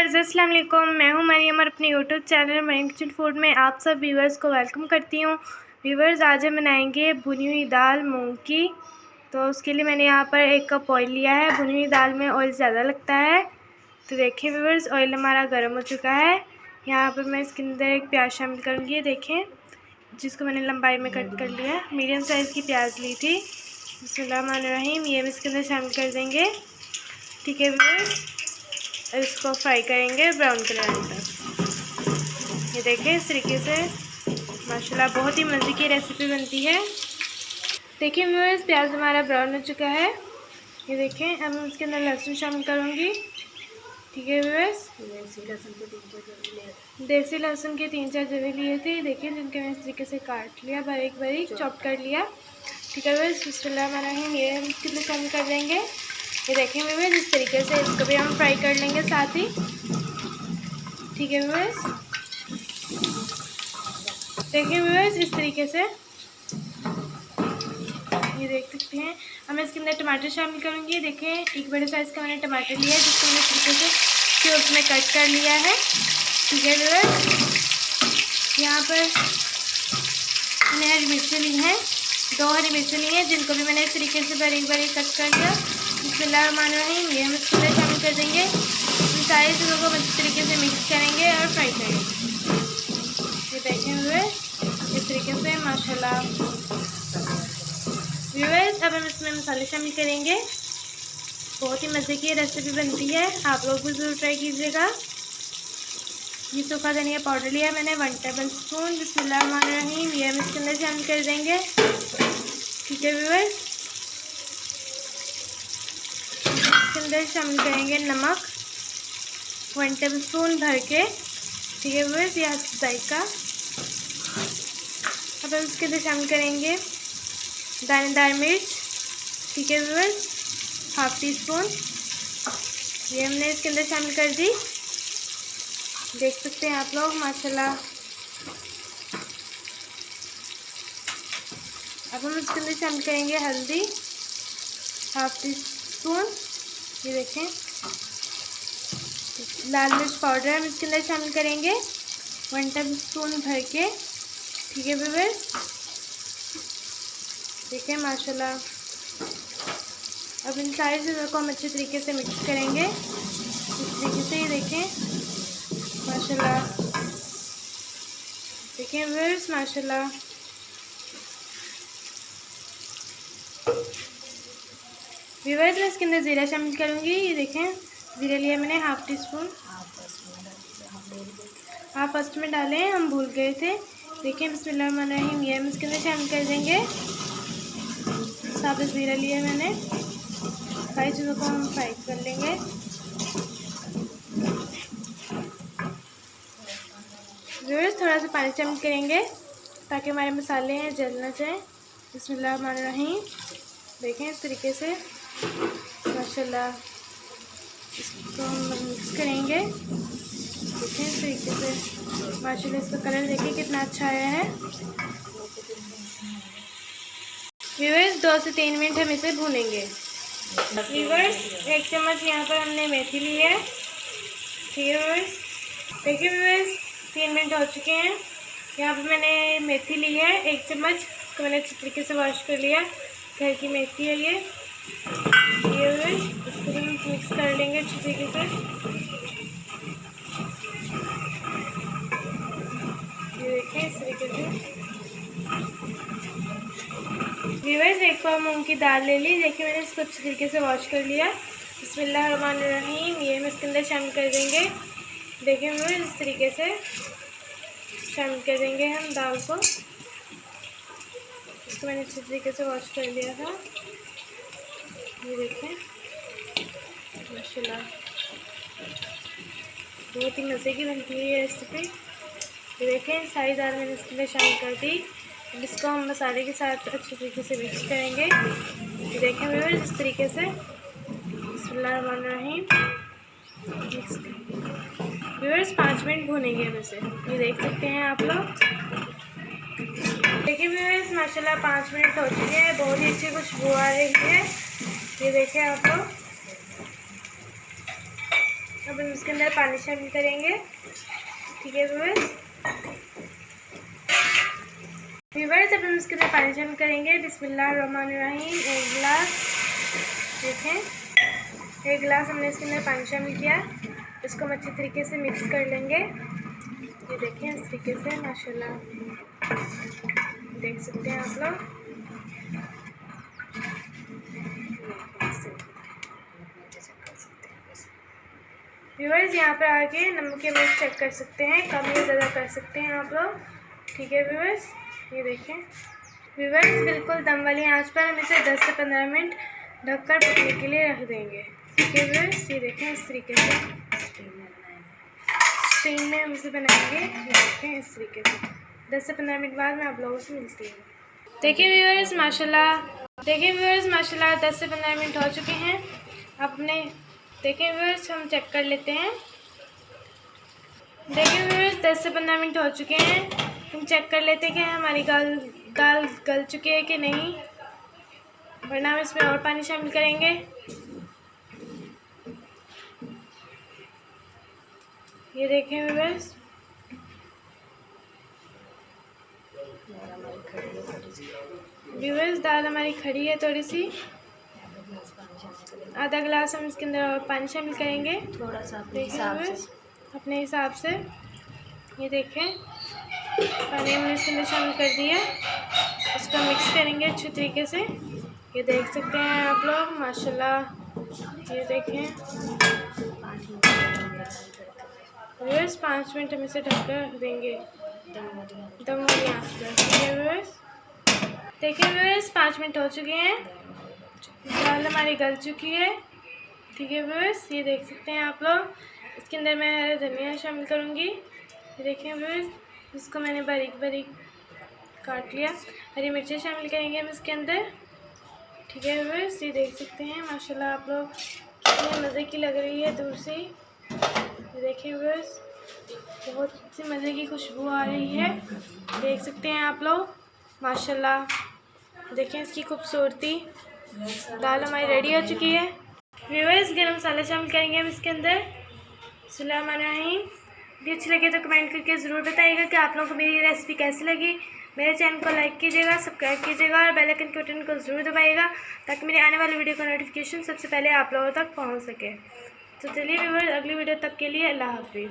Viewers अस्सलाम वालेकुम, मैं हूं मरियम और अपने YouTube channel Mariam kitchen food में आप सब व्यूवर्स को वेलकम करती हूं। व्यूवर्स आज हम बनाएंगे भुनी हुई दाल मूंग की। तो उसके लिए मैंने यहां पर 1 कप ऑयल लिया है। भुनी हुई दाल में ऑयल ज़्यादा लगता है। तो देखिए व्यूवर्स, ऑयल हमारा गर्म हो चुका है। यहाँ पर मैं इसके अंदर एक प्याज शामिल करूँगी। देखें, जिसको मैंने लंबाई में कट कर लिया। मीडियम साइज़ की प्याज ली थी। बिस्मिल्लाहिर्रहमानिर्रहीम, ये हम इसके अंदर शामिल कर देंगे। ठीक है व्यूवर्स, इसको फ्राई करेंगे ब्राउन कलर आने तक। ये देखें, इस तरीके से माशाल्लाह बहुत ही मज़े की रेसिपी बनती है। देखिए व्यूअर्स, प्याज हमारा ब्राउन हो चुका है। ये देखें, अब मैं इसके अंदर लहसुन शामिल करूँगी। ठीक है व्यूअर्स, देसी लहसुन के 3-4 जवे लिए थे। देखिए, जिनके मैंने इस तरीके से काट लिया, बारीक बारीक चॉप कर लिया। ठीक है व्यूअर्स, बिस्मिल्लाहिर्रहमानिर्रहीम, ये हम इसके अंदर शामिल कर देंगे। ये देखें व्यूअर्स, इस तरीके से इसको भी हम फ्राई कर लेंगे साथ ही। ठीक है व्यूअर्स, देखिए व्यूअर्स, इस तरीके से ये देख सकते हैं। अब मैं इसके अंदर टमाटर शामिल करूँगी। देखें, एक बड़े साइज़ का मैंने टमाटर लिया है, जिसको मैंने इस तरीके से क्यूब्स में कट कर लिया है। ठीक है व्यूअर्स, यहाँ पर मैंने हरी मिर्चें ली हैं, 2 हरी मिर्चें ली हैं, जिनको भी मैंने इस तरीके से बारीक बारीक कट कर लिया। बिस्मिल्लाहिर्रहमानिर्रहीम, ये हम इसके अंदर शामिल कर देंगे। इन सारी चीज़ों को अच्छी तरीके से मिक्स करेंगे और फ्राई करेंगे। ये देखें व्यूअर्स, इस तरीके से माशाल्लाह। व्यूअर्स, अब हम इसमें मसाले शामिल करेंगे। बहुत ही मज़े की रेसिपी बनती है, आप लोग भी ज़रूर ट्राई कीजिएगा। ये सूखा धनिया पाउडर लिया है मैंने 1 टेबल स्पून। बिस्मिल्लाहिर्रहमानिर्रहीम, ये हम इसके अंदर शामिल कर देंगे। ठीक है व्यूअर्स, इसके अंदर शामिल करेंगे नमक 1 टेबल स्पून भर के। ठीक है व्यूअर्स, ये जायका। अब हम इसके अंदर शामिल करेंगे दानेदार मिर्च। ठीक है व्यूअर्स, 1/2 टीस्पून, ये हमने इसके अंदर शामिल कर दी। देख सकते हैं आप लोग माशाल्लाह। अब हम इसके अंदर शामिल करेंगे हल्दी 1/2 टीस्पून। ये देखें, लाल मिर्च पाउडर हम इसके अंदर शामिल करेंगे 1 टेबल स्पून भर के। ठीक है व्यूअर्स, देखें माशाल्लाह। अब इन सारी चीज़ों को हम अच्छे तरीके से मिक्स करेंगे इस तरीके से। ये देखें माशाल्लाह, देखें व्यूअर्स माशाल्लाह। व्यूअर्स, मैं इसके अंदर ज़ीरा शामिल करूँगी। ये देखें, ज़ीरा लिया मैंने 1/2 टीस्पून। आप फर्स्ट में डालें, हम भूल गए थे। देखें, बिस्मिल्लाहिर्रहमानिर्रहीम, ये हम इसके अंदर शामिल कर देंगे। साबुत ज़ीरा लिया मैंने, सारी चीज़ों को हम फ्राई कर लेंगे। व्यूअर्स, थोड़ा सा पानी शामिल करेंगे ताकि हमारे मसाले हैं जल ना जाए। बिस्मिल्लाहिर्रहमानिर्रहीम, देखें इस तरीके से माशाल्लाह। इसको हम मिक्स करेंगे। देखें इस तरीके से माशाल्लाह, इसका कलर देखिए कितना अच्छा आया है। व्यूअर्स, 2 से 3 मिनट हम इसे भूनेंगे। व्यूअर्स, 1 चम्मच यहाँ पर हमने मेथी ली है। ठीक है व्यूअर्स, देखिए व्यूअर्स, 3 मिनट हो चुके हैं। यहाँ पर मैंने मेथी ली है 1 चम्मच, इसको मैंने अच्छी तरीके से वॉश कर लिया। घर की मेथी है ये व्यूअर्स, इसको हम मिक्स कर लेंगे अच्छी तरीके से। ये देखिए इस तरीके से। व्यूअर्स, 1 पाव मूंग की दाल ले ली। देखिए, मैंने इसको अच्छी तरीके से वॉश कर लिया। बिस्मिल्लाहिर्रहमानिर्रहीम, ये हम इसके अंदर शामिल कर देंगे। देखिए व्यूअर्स, इस तरीके से शामिल कर देंगे हम दाल को। इसको मैंने अच्छी तरीके से वॉश कर लिया था। ये देखें माशाल्लाह, बहुत ही मज़े की बनती है ये रेसिपी। ये देखें, सारी दाल मैंने इसके अंदर शामिल कर दी। अब इसको हम मसाले के साथ अच्छी तरीके से मिक्स करेंगे। ये देखें व्यूअर्स, इस तरीके से बिस्मिल्लाहिर्रहमानिर्रहीम मिक्स करेंगे। व्यूअर्स, 5 मिनट भूनेंगे हम इसे। ये देख सकते हैं आप लोग। देखिए व्यूअर्स, माशाल्लाह 5 मिनट हो चुके हैं, बहुत ही अच्छी खुशबू आ रही है। ये देखें आप लोग। अब हम इसके अंदर पानी शामिल करेंगे। ठीक है व्यूअर्स, अब हम इसके अंदर पानी शामिल करेंगे। बिस्मिल्लाहिर्रहमानिर्रहीम। एक गिलास, देखें 1 गिलास हमने इसके अंदर पानी शामिल किया। इसको हम अच्छी तरीके से मिक्स कर लेंगे। ये देखें इस तरीके से, माशाल्लाह देख सकते हैं आप लोग। व्यूअर्स यहाँ पर आके नमक की मिर्च चेक कर सकते हैं, कम या ज़्यादा कर सकते हैं आप लोग। ठीक है व्यूअर्स, ये देखें व्यूअर्स, बिल्कुल दम वाली आंच पर हम इसे 10 से 15 मिनट ढककर पकने के लिए रख देंगे। ठीक है व्यूअर्स, ये देखें इस तरीके से स्टीम में हम इसे बनाएंगे। ये देखें इस तरीके से 10 से 15 मिनट बाद मैं आप लोगों से मिलती हूँ। देखिए व्यूअर्स माशाल्लाह 10 से 15 मिनट हो चुके हैं। अपने देखिए व्यूअर्स, हम चेक कर लेते हैं। देखिए व्यूअर्स 10 से 15 मिनट हो चुके हैं। हम चेक कर लेते हैं कि हमारी दाल गल चुकी है कि नहीं, वरना हम इसमें और पानी शामिल करेंगे। ये देखें व्यूअर्स, दाल हमारी खड़ी है थोड़ी सी। आधा गिलास हम इसके अंदर और पानी शामिल करेंगे, थोड़ा सा अपने हिसाब से। ये देखें पानी हमने इसके अंदर शामिल कर दिया। इसको मिक्स करेंगे अच्छे तरीके से। ये देख सकते हैं आप लोग माशाल्लाह। ये देखें व्यूअर्स 5 मिनट हम इसे ढककर रख देंगे दम वाली आंच पर। ठीक है व्यूअर्स, देखिए व्यूअर्स 5 मिनट हो चुके हैं। दाल हमारी गल चुकी है। ठीक है व्यूअर्स, ये देख सकते हैं आप लोग। इसके अंदर मैं हरा धनिया शामिल करूँगी। ये देखें व्यूअर्स, इसको मैंने बारीक बारीक काट लिया। हरी मिर्चें शामिल करेंगे हम इसके अंदर। ठीक है व्यूअर्स, ये देख सकते हैं माशाल्लाह आप लोग कितनी मज़े की लग रही है दूर से। ये देखें व्यूअर्स, बहुत सी मज़े की खुशबू आ रही है, देख सकते हैं आप लोग माशाल्लाह। देखें इसकी खूबसूरती। दाल हमारी रेडी हो चुकी है। व्यूअर्स गरम मसाला शामिल करेंगे हम इसके अंदर। बिस्मिल्लाहिर्रहमानिर्रहीम। वीडियो अच्छी लगे तो कमेंट करके ज़रूर बताइएगा कि आप लोगों को मेरी रेसिपी कैसी लगी। मेरे चैनल को लाइक कीजिएगा, सब्सक्राइब कीजिएगा और बेल आइकन के बटन को ज़रूर दबाइएगा ताकि मेरे आने वाली वीडियो का नोटिफिकेशन सबसे पहले आप लोगों तक पहुंच सके। तो चलिए व्यूअर्स, अगली वीडियो तक के लिए अल्लाह हाफिज़।